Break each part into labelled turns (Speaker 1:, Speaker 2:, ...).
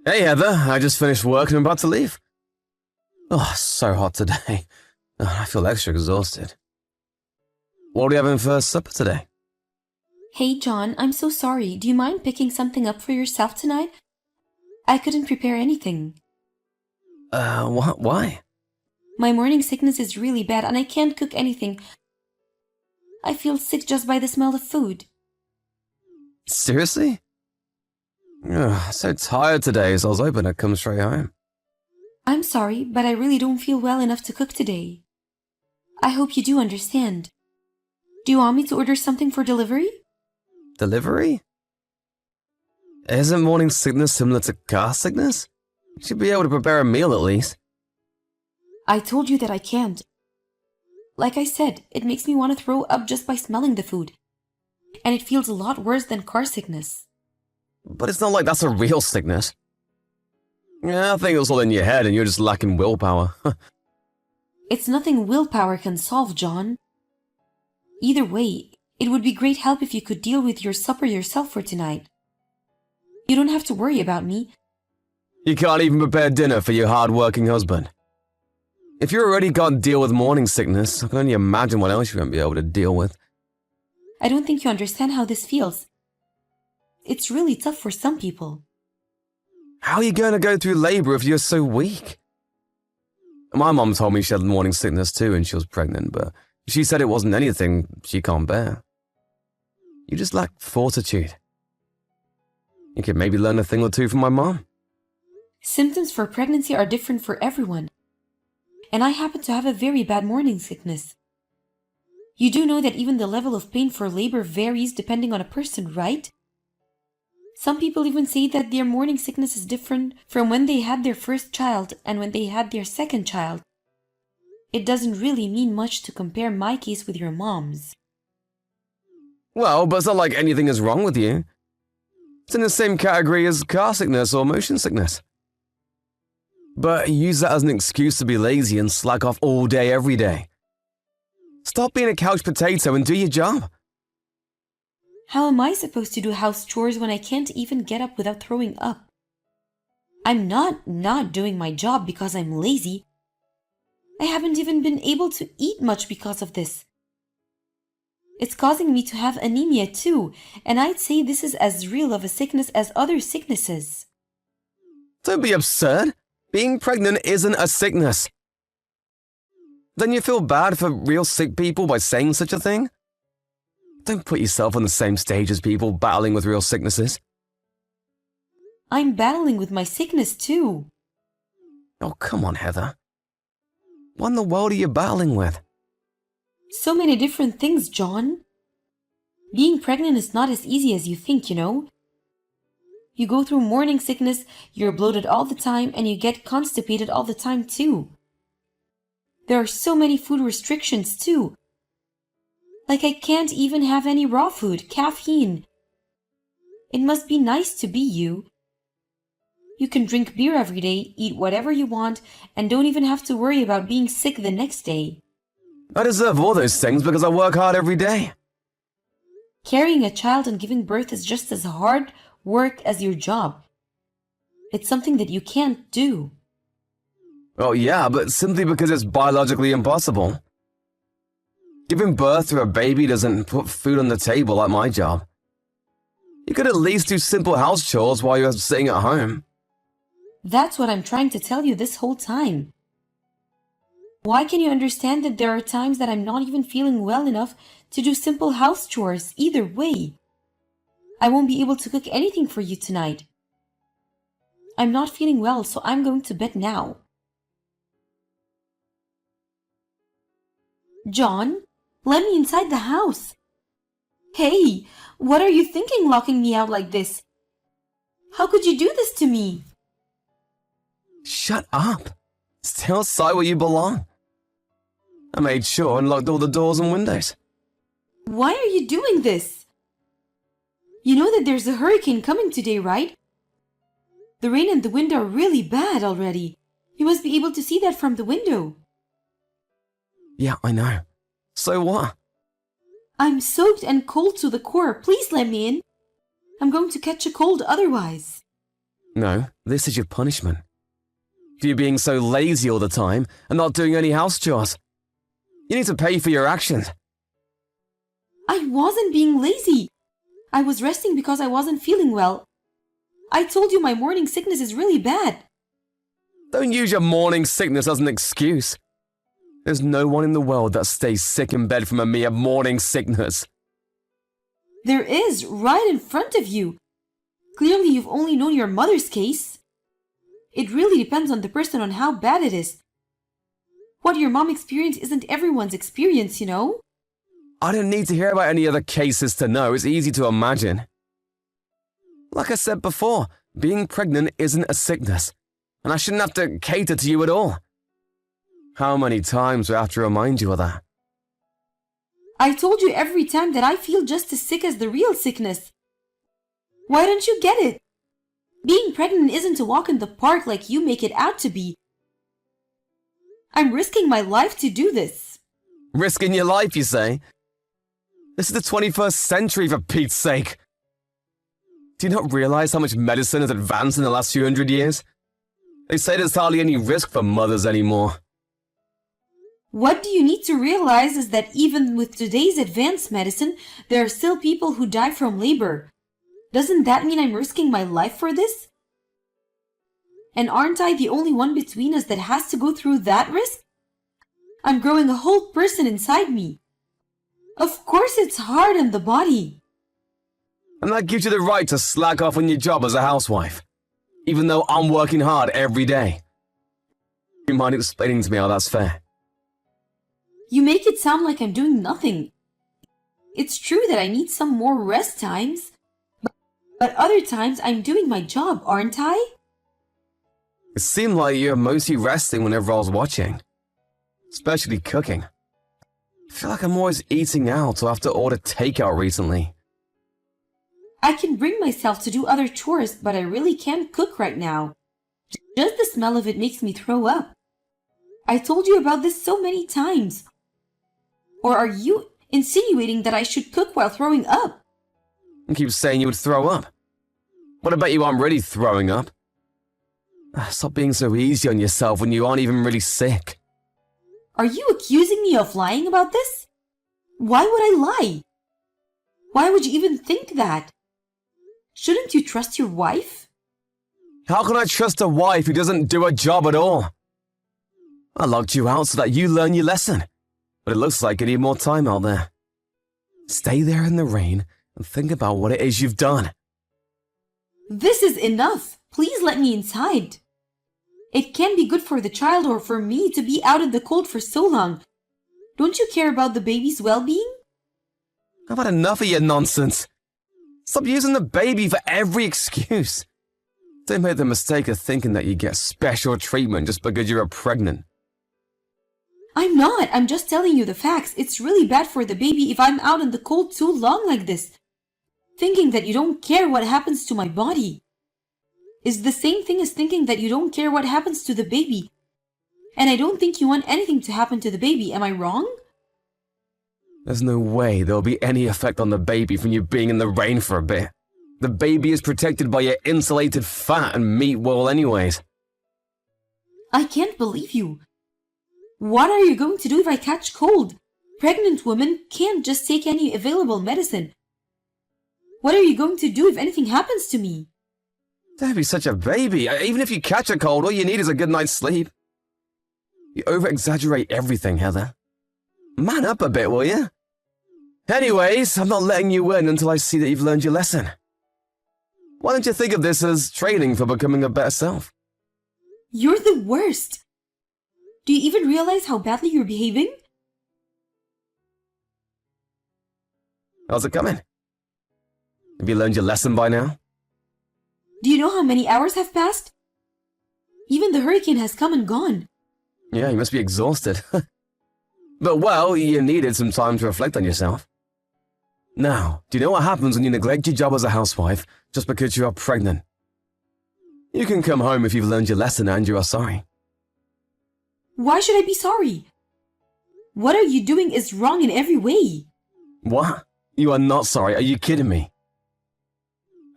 Speaker 1: Hey Heather, I just finished work and I'm about to leave. Oh, so hot today. I feel extra exhausted. What are we having for supper today?
Speaker 2: Hey John, I'm so sorry. Do you mind picking something up for yourself tonight? I couldn't prepare anything.
Speaker 1: What? Why?
Speaker 2: My morning sickness is really bad and I can't cook anything. I feel sick just by the smell of food.
Speaker 1: Seriously? Ugh, so tired today, so I was hoping I'd come straight home.
Speaker 2: I'm sorry, but I really don't feel well enough to cook today. I hope you do understand. Do you want me to order something for delivery?
Speaker 1: Delivery? Isn't morning sickness similar to car sickness? You should be able to prepare a meal at least.
Speaker 2: I told you that I can't. Like I said, it makes me want to throw up just by smelling the food. And it feels a lot worse than car sickness.
Speaker 1: But it's not like that's a real sickness. Yeah, I think it was all in your head and you're just lacking willpower.
Speaker 2: It's nothing willpower can solve, John. Either way, it would be great help if you could deal with your supper yourself for tonight. You don't have to worry about me.
Speaker 1: You can't even prepare dinner for your hard-working husband. If you already can't deal with morning sickness, I can only imagine what else you won't be able to deal with.
Speaker 2: I don't think you understand how this feels. It's really tough for some people.
Speaker 1: How are you going to go through labor if you're so weak? My mom told me she had morning sickness too and she was pregnant, but she said it wasn't anything she can't bear. You just lack fortitude. You could maybe learn a thing or two from my mom.
Speaker 2: Symptoms for pregnancy are different for everyone. And I happen to have a very bad morning sickness. You do know that even the level of pain for labor varies depending on a person, right? Some people even say that their morning sickness is different from when they had their first child and when they had their second child. It doesn't really mean much to compare my case with your mom's.
Speaker 1: Well, but it's not like anything is wrong with you. It's in the same category as car sickness or motion sickness. But use that as an excuse to be lazy and slack off all day every day. Stop being a couch potato and do your job.
Speaker 2: How am I supposed to do house chores when I can't even get up without throwing up? I'm not doing my job because I'm lazy. I haven't even been able to eat much because of this. It's causing me to have anemia too, and I'd say this is as real of a sickness as other sicknesses.
Speaker 1: Don't be absurd. Being pregnant isn't a sickness. Don't you feel bad for real sick people by saying such a thing? Don't put yourself on the same stage as people battling with real sicknesses.
Speaker 2: I'm battling with my sickness too.
Speaker 1: Oh, come on, Heather. What in the world are you battling with?
Speaker 2: So many different things, John. Being pregnant is not as easy as you think, you know. You go through morning sickness, you're bloated all the time, and you get constipated all the time too. There are so many food restrictions too. Like I can't even have any raw food, caffeine. It must be nice to be you. You can drink beer every day, eat whatever you want, and don't even have to worry about being sick the next day.
Speaker 1: I deserve all those things because I work hard every day.
Speaker 2: Carrying a child and giving birth is just as hard work as your job. It's something that you can't do.
Speaker 1: Oh yeah, but simply because it's biologically impossible. Giving birth to a baby doesn't put food on the table like my job. You could at least do simple house chores while you're sitting at home.
Speaker 2: That's what I'm trying to tell you this whole time. Why can you understand that there are times that I'm not even feeling well enough to do simple house chores either way? I won't be able to cook anything for you tonight. I'm not feeling well, so I'm going to bed now. John, let me inside the house. Hey, what are you thinking locking me out like this? How could you do this to me?
Speaker 1: Shut up. Stay outside where you belong. I made sure and locked all the doors and windows.
Speaker 2: Why are you doing this? You know that there's a hurricane coming today, right? The rain and the wind are really bad already. You must be able to see that from the window.
Speaker 1: Yeah, I know. So what?
Speaker 2: I'm soaked and cold to the core. Please let me in. I'm going to catch a cold otherwise.
Speaker 1: No, this is your punishment. For you being so lazy all the time and not doing any house chores. You need to pay for your actions.
Speaker 2: I wasn't being lazy. I was resting because I wasn't feeling well. I told you my morning sickness is really bad.
Speaker 1: Don't use your morning sickness as an excuse. There's no one in the world that stays sick in bed from a mere morning sickness.
Speaker 2: There is, right in front of you. Clearly, you've only known your mother's case. It really depends on the person on how bad it is. What your mom experienced isn't everyone's experience, you know?
Speaker 1: I don't need to hear about any other cases to know. It's easy to imagine. Like I said before, being pregnant isn't a sickness, and I shouldn't have to cater to you at all. How many times do I have to remind you of that?
Speaker 2: I told you every time that I feel just as sick as the real sickness. Why don't you get it? Being pregnant isn't a walk in the park like you make it out to be. I'm risking my life to do this.
Speaker 1: Risking your life, you say? This is the 21st century, for Pete's sake. Do you not realize how much medicine has advanced in the last few hundred years? They say there's hardly any risk for mothers anymore.
Speaker 2: What do you need to realize is that even with today's advanced medicine, there are still people who die from labor. Doesn't that mean I'm risking my life for this? And aren't I the only one between us that has to go through that risk? I'm growing a whole person inside me. Of course it's hard on the body.
Speaker 1: And that gives you the right to slack off on your job as a housewife, even though I'm working hard every day. You mind explaining to me how that's fair?
Speaker 2: You make it sound like I'm doing nothing. It's true that I need some more rest times, but other times I'm doing my job, aren't I?
Speaker 1: It seemed like you're mostly resting whenever I was watching, especially cooking. I feel like I'm always eating out or have to order takeout recently.
Speaker 2: I can bring myself to do other chores, but I really can't cook right now. Just the smell of it makes me throw up. I told you about this so many times. Or are you insinuating that I should cook while throwing up?
Speaker 1: You keep saying you would throw up. But I bet you aren't really throwing up. Stop being so easy on yourself when you aren't even really sick.
Speaker 2: Are you accusing me of lying about this? Why would I lie? Why would you even think that? Shouldn't you trust your wife?
Speaker 1: How can I trust a wife who doesn't do a job at all? I locked you out so that you learn your lesson, but it looks like you need more time out there. Stay there in the rain and think about what it is you've done.
Speaker 2: This is enough. Please let me inside. It can be good for the child or for me to be out in the cold for so long. Don't you care about the baby's well-being?
Speaker 1: I've had enough of your nonsense. Stop using the baby for every excuse. Don't make the mistake of thinking that you get special treatment just because you're pregnant.
Speaker 2: I'm not. I'm just telling you the facts. It's really bad for the baby if I'm out in the cold too long like this. Thinking that you don't care what happens to my body is the same thing as thinking that you don't care what happens to the baby. And I don't think you want anything to happen to the baby. Am I wrong?
Speaker 1: There's no way there'll be any effect on the baby from you being in the rain for a bit. The baby is protected by your insulated fat and meat wool anyways.
Speaker 2: I can't believe you. What are you going to do if I catch cold? Pregnant women can't just take any available medicine. What are you going to do if anything happens to me?
Speaker 1: Don't be such a baby. Even if you catch a cold, all you need is a good night's sleep. You over-exaggerate everything, Heather. Man up a bit, will you? Anyways, I'm not letting you in until I see that you've learned your lesson. Why don't you think of this as training for becoming a better self?
Speaker 2: You're the worst. Do you even realize how badly you're behaving?
Speaker 1: How's it coming? Have you learned your lesson by now?
Speaker 2: Do you know how many hours have passed? Even the hurricane has come and gone.
Speaker 1: Yeah, you must be exhausted. But well, you needed some time to reflect on yourself. Now, do you know what happens when you neglect your job as a housewife just because you are pregnant? You can come home if you've learned your lesson and you are sorry.
Speaker 2: Why should I be sorry? What are you doing is wrong in every way.
Speaker 1: What? You are not sorry? Are you kidding me?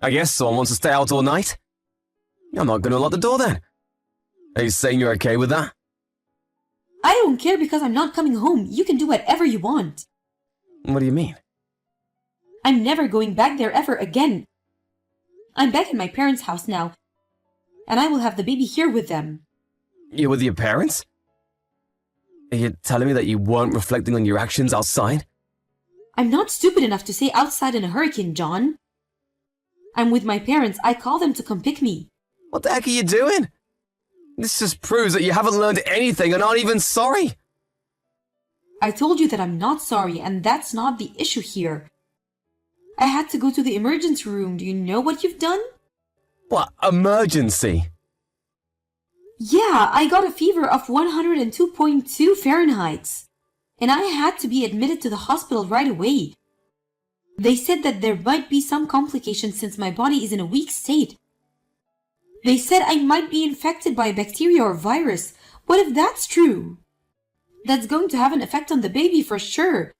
Speaker 1: I guess someone wants to stay out all night? I'm not going to lock the door then. Are you saying you're okay with that?
Speaker 2: I don't care because I'm not coming home. You can do whatever you want.
Speaker 1: What do you mean?
Speaker 2: I'm never going back there ever again. I'm back in my parents' house now, and I will have the baby here with them.
Speaker 1: You're with your parents? Are you telling me that you weren't reflecting on your actions outside?
Speaker 2: I'm not stupid enough to stay outside in a hurricane, John. I'm with my parents. I call them to come pick me.
Speaker 1: What the heck are you doing? This just proves that you haven't learned anything and aren't even sorry.
Speaker 2: I told you that I'm not sorry, and that's not the issue here. I had to go to the emergency room. Do you know what you've done?
Speaker 1: What, emergency?
Speaker 2: Yeah, I got a fever of 102.2 Fahrenheit, and I had to be admitted to the hospital right away. They said that there might be some complications since my body is in a weak state. They said I might be infected by a bacteria or virus. What if that's true? That's going to have an effect on the baby for sure.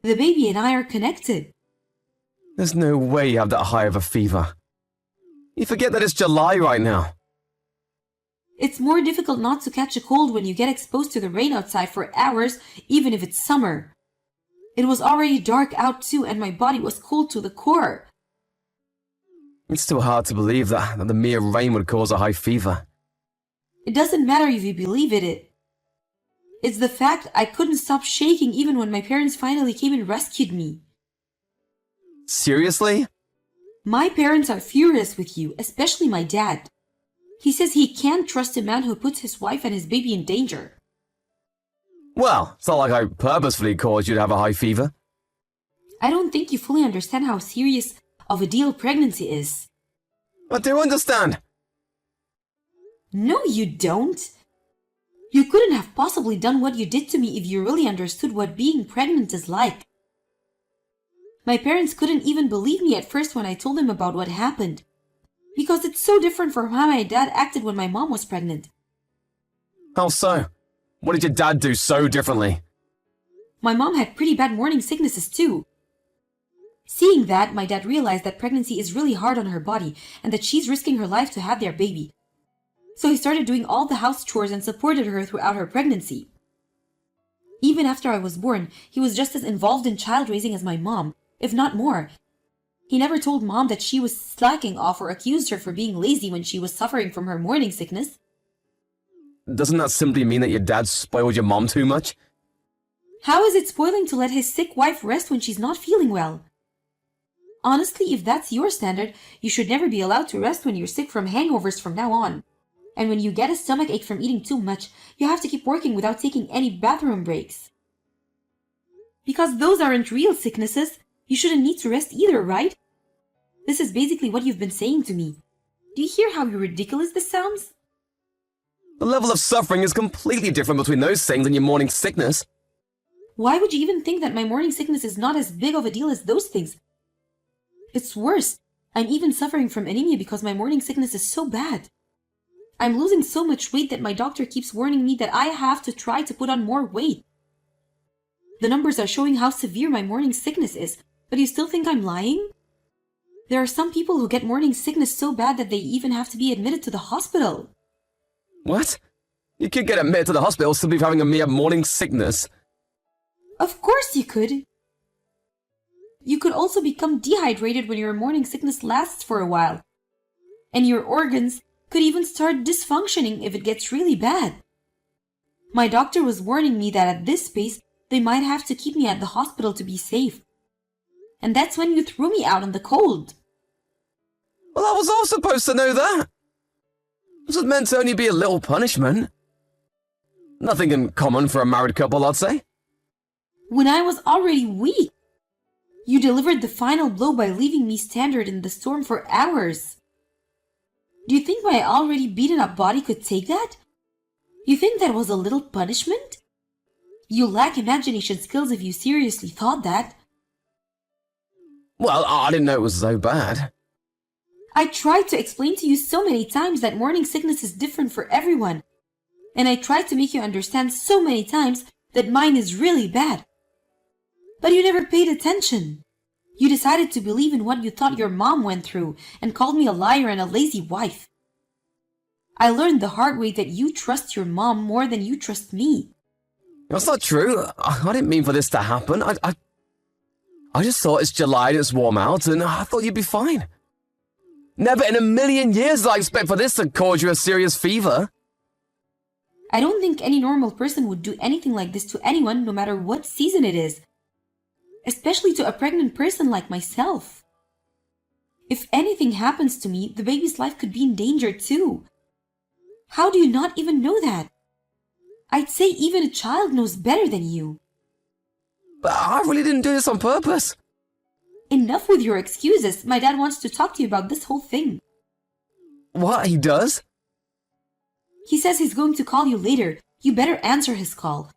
Speaker 2: The baby and I are connected.
Speaker 1: There's no way you have that high of a fever. You forget that it's July right now.
Speaker 2: It's more difficult not to catch a cold when you get exposed to the rain outside for hours, even if it's summer. It was already dark out too, and my body was cold to the core.
Speaker 1: It's still hard to believe that the mere rain would cause a high fever.
Speaker 2: It doesn't matter if you believe it. It's the fact I couldn't stop shaking even when my parents finally came and rescued me.
Speaker 1: Seriously?
Speaker 2: My parents are furious with you, especially my dad. He says he can't trust a man who puts his wife and his baby in danger.
Speaker 1: Well, it's not like I purposefully caused you to have a high fever.
Speaker 2: I don't think you fully understand how serious of a deal pregnancy is.
Speaker 1: I do understand.
Speaker 2: No, you don't. You couldn't have possibly done what you did to me if you really understood what being pregnant is like. My parents couldn't even believe me at first when I told them about what happened, because it's so different from how my dad acted when my mom was pregnant.
Speaker 1: How so? What did your dad do so differently?
Speaker 2: My mom had pretty bad morning sicknesses too. Seeing that, my dad realized that pregnancy is really hard on her body and that she's risking her life to have their baby. So he started doing all the house chores and supported her throughout her pregnancy. Even after I was born, he was just as involved in child raising as my mom, if not more. He never told mom that she was slacking off or accused her for being lazy when she was suffering from her morning sickness.
Speaker 1: Doesn't that simply mean that your dad spoiled your mom too much?
Speaker 2: How is it spoiling to let his sick wife rest when she's not feeling well? Honestly, if that's your standard, you should never be allowed to rest when you're sick from hangovers from now on. And when you get a stomach ache from eating too much, you have to keep working without taking any bathroom breaks. Because those aren't real sicknesses, you shouldn't need to rest either, right? This is basically what you've been saying to me. Do you hear how ridiculous this sounds?
Speaker 1: The level of suffering is completely different between those things and your morning sickness.
Speaker 2: Why would you even think that my morning sickness is not as big of a deal as those things? It's worse. I'm even suffering from anemia because my morning sickness is so bad. I'm losing so much weight that my doctor keeps warning me that I have to try to put on more weight. The numbers are showing how severe my morning sickness is, but you still think I'm lying? There are some people who get morning sickness so bad that they even have to be admitted to the hospital.
Speaker 1: What? You could get admitted to the hospital simply for having a mere morning sickness.
Speaker 2: Of course you could. You could also become dehydrated when your morning sickness lasts for a while. And your organs could even start dysfunctioning if it gets really bad. My doctor was warning me that at this pace, they might have to keep me at the hospital to be safe. And that's when you threw me out in the cold.
Speaker 1: Well, I was all supposed to know that. This was meant to only be a little punishment. Nothing uncommon for a married couple, I'd say.
Speaker 2: When I was already weak. You delivered the final blow by leaving me stranded in the storm for hours. Do you think my already beaten up body could take that? You think that was a little punishment? You lack imagination skills if you seriously thought that.
Speaker 1: Well, I didn't know it was so bad.
Speaker 2: I tried to explain to you so many times that morning sickness is different for everyone. And I tried to make you understand so many times that mine is really bad. But you never paid attention. You decided to believe in what you thought your mom went through and called me a liar and a lazy wife. I learned the hard way that you trust your mom more than you trust me.
Speaker 1: That's not true. I didn't mean for this to happen. I just thought it's July and it's warm out, and I thought you'd be fine. Never in a million years did I expect for this to cause you a serious fever.
Speaker 2: I don't think any normal person would do anything like this to anyone, no matter what season it is. Especially to a pregnant person like myself. If anything happens to me, the baby's life could be in danger too. How do you not even know that? I'd say even a child knows better than you.
Speaker 1: But I really didn't do this on purpose.
Speaker 2: Enough with your excuses. My dad wants to talk to you about this whole thing.
Speaker 1: What, he does?
Speaker 2: He says he's going to call you later. You better answer his call.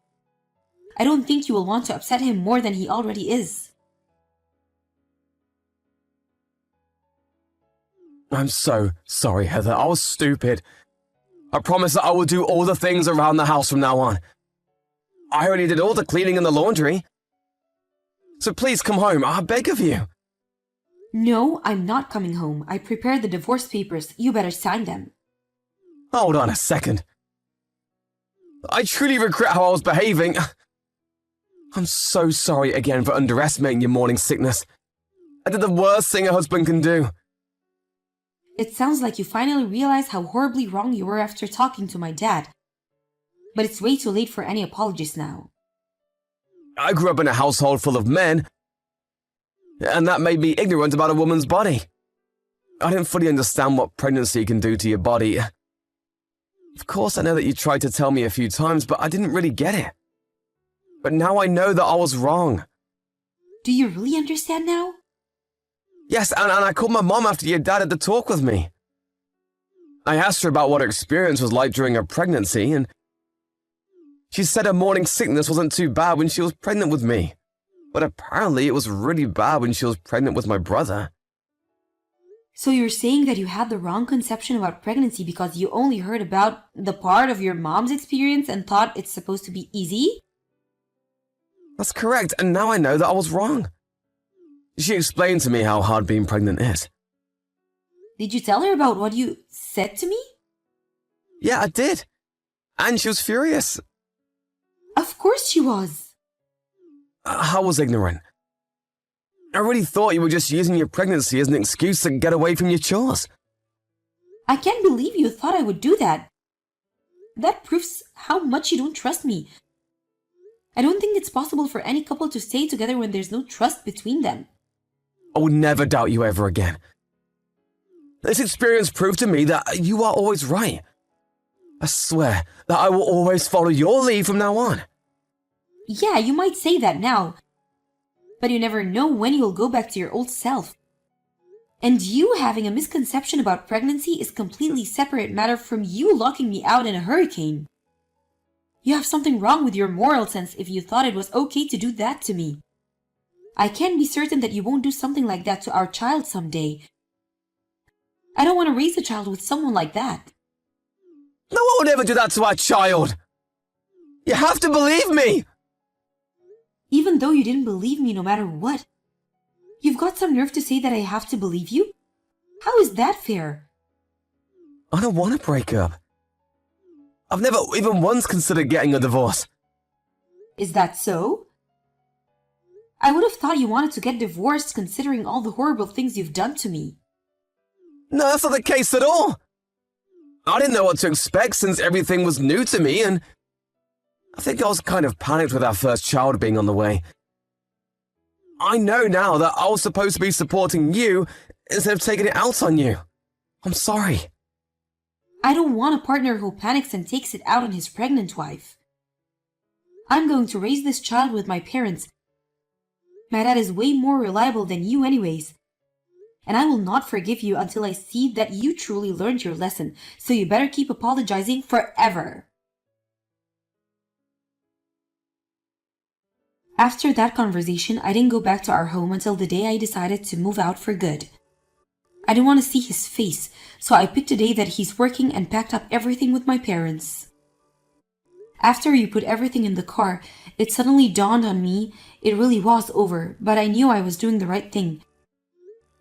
Speaker 2: I don't think you will want to upset him more than he already is.
Speaker 1: I'm so sorry, Heather. I was stupid. I promise that I will do all the things around the house from now on. I already did all the cleaning and the laundry. So please come home, I beg of you.
Speaker 2: No, I'm not coming home. I prepared the divorce papers. You better sign them.
Speaker 1: Hold on a second. I truly regret how I was behaving. I'm so sorry again for underestimating your morning sickness. I did the worst thing a husband can do.
Speaker 2: It sounds like you finally realized how horribly wrong you were after talking to my dad. But it's way too late for any apologies now.
Speaker 1: I grew up in a household full of men, and that made me ignorant about a woman's body. I didn't fully understand what pregnancy can do to your body. Of course, I know that you tried to tell me a few times, but I didn't really get it. But now I know that I was wrong.
Speaker 2: Do you really understand now?
Speaker 1: Yes, and I called my mom after your dad had the talk with me. I asked her about what her experience was like during her pregnancy, and she said her morning sickness wasn't too bad when she was pregnant with me. But apparently it was really bad when she was pregnant with my brother.
Speaker 2: So you're saying that you had the wrong conception about pregnancy because you only heard about the part of your mom's experience and thought it's supposed to be easy?
Speaker 1: That's correct, and now I know that I was wrong. She explained to me how hard being pregnant is.
Speaker 2: Did you tell her about what you said to me?
Speaker 1: Yeah, I did. And she was furious.
Speaker 2: Of course she was.
Speaker 1: I was ignorant. I really thought you were just using your pregnancy as an excuse to get away from your chores.
Speaker 2: I can't believe you thought I would do that. That proves how much you don't trust me. I don't think it's possible for any couple to stay together when there's no trust between them.
Speaker 1: I will never doubt you ever again. This experience proved to me that you are always right. I swear that I will always follow your lead from now on.
Speaker 2: Yeah, you might say that now. But you never know when you'll go back to your old self. And you having a misconception about pregnancy is a completely separate matter from you locking me out in a hurricane. You have something wrong with your moral sense if you thought it was okay to do that to me. I can be certain that you won't do something like that to our child someday. I don't want to raise a child with someone like that.
Speaker 1: No one would ever do that to our child. You have to believe me.
Speaker 2: Even though you didn't believe me no matter what. You've got some nerve to say that I have to believe you? How is that fair?
Speaker 1: I don't want to break up. I've never even once considered getting a divorce.
Speaker 2: Is that so? I would have thought you wanted to get divorced considering all the horrible things you've done to me.
Speaker 1: No, that's not the case at all. I didn't know what to expect since everything was new to me, and I think I was kind of panicked with our first child being on the way. I know now that I was supposed to be supporting you instead of taking it out on you. I'm sorry.
Speaker 2: I don't want a partner who panics and takes it out on his pregnant wife. I'm going to raise this child with my parents. My dad is way more reliable than you anyways. And I will not forgive you until I see that you truly learned your lesson, so you better keep apologizing forever. After that conversation, I didn't go back to our home until the day I decided to move out for good. I didn't want to see his face, so I picked a day that he's working and packed up everything with my parents. After we put everything in the car, it suddenly dawned on me it really was over, but I knew I was doing the right thing.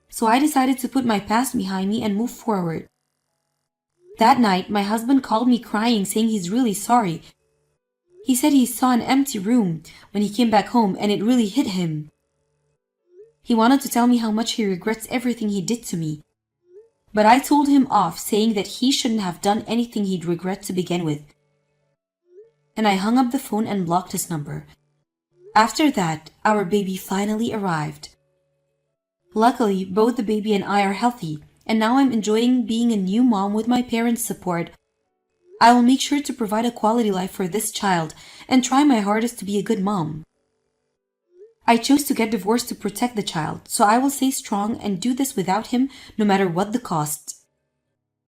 Speaker 2: So I decided to put my past behind me and move forward. That night, my husband called me crying, saying he's really sorry. He said he saw an empty room when he came back home and it really hit him. He wanted to tell me how much he regrets everything he did to me. But I told him off, saying that he shouldn't have done anything he'd regret to begin with. And I hung up the phone and blocked his number. After that, our baby finally arrived. Luckily, both the baby and I are healthy, and now I'm enjoying being a new mom with my parents' support. I will make sure to provide a quality life for this child and try my hardest to be a good mom. I chose to get divorced to protect the child, so I will stay strong and do this without him no matter what the cost.